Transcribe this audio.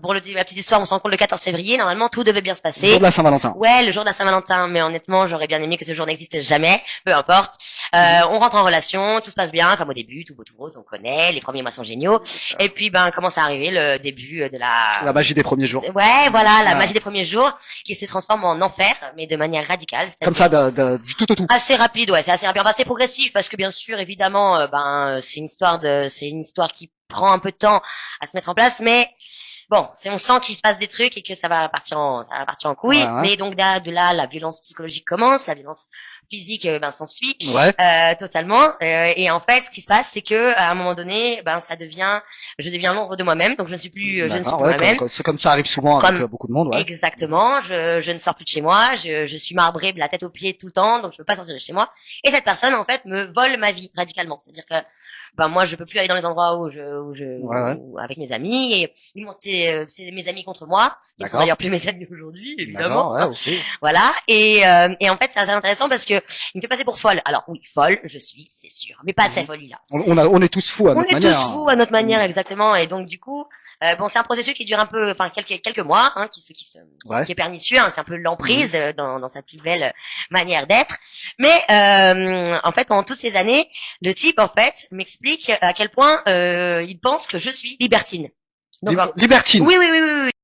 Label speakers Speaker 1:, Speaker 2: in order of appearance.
Speaker 1: Pour la petite histoire, on se rencontre le 14 février. Normalement, tout devait bien se
Speaker 2: Le
Speaker 1: passer.
Speaker 2: jour de la Saint-Valentin.
Speaker 1: Ouais, le jour de la Saint-Valentin. Mais honnêtement, j'aurais bien aimé que ce jour n'existe jamais. Peu importe. On rentre en relation, tout se passe bien, comme au début, tout beau tout rose, on connaît. Les premiers mois sont géniaux. Et puis, commence à arriver le début de
Speaker 2: La magie des premiers jours.
Speaker 1: Ouais, voilà, la
Speaker 2: Ah.
Speaker 1: magie des premiers jours, qui se transforme en enfer, mais de manière radicale.
Speaker 2: Comme ça, du tout au tout.
Speaker 1: Assez rapide, ouais, c'est assez rapide. Enfin, c'est progressif parce que bien sûr, évidemment, c'est une histoire qui prend un peu de temps à se mettre en place, mais bon, on sent qu'il se passe des trucs et que ça va partir en couille.
Speaker 2: Ouais.
Speaker 1: Mais donc de là, la violence psychologique commence, la violence physique, s'ensuit,
Speaker 2: Ouais.
Speaker 1: totalement. Et en fait, ce qui se passe, c'est que à un moment donné, je deviens l'ombre de moi-même. Donc je ne suis plus
Speaker 2: D'accord, ouais,
Speaker 1: moi-même.
Speaker 2: c'est comme ça arrive souvent avec beaucoup de monde, ouais.
Speaker 1: Exactement. Je ne sors plus de chez moi. Je suis marbrée, la tête aux pieds tout le temps, donc je peux pas sortir de chez moi. Et cette personne, en fait, me vole ma vie radicalement. C'est-à-dire que moi je peux plus aller dans les endroits où avec mes amis, et ils montent c'est mes amis contre moi, ils sont d'ailleurs plus mes amis aujourd'hui, évidemment.
Speaker 2: Ouais, aussi.
Speaker 1: Voilà, et en fait c'est assez intéressant parce que il me fait passer pour folle. Alors oui, folle je suis, c'est sûr, mais pas cette folie là.
Speaker 2: On est tous fous à notre manière.
Speaker 1: On est tous fous à notre manière, exactement. Et donc du coup, c'est un processus qui dure un peu, quelques mois, qui est pernicieux. C'est un peu l'emprise dans sa plus belle manière d'être. Mais en fait, pendant toutes ces années, le type en fait m'explique à quel point il pense que je suis libertine. Donc,
Speaker 2: libertine.
Speaker 1: Oui.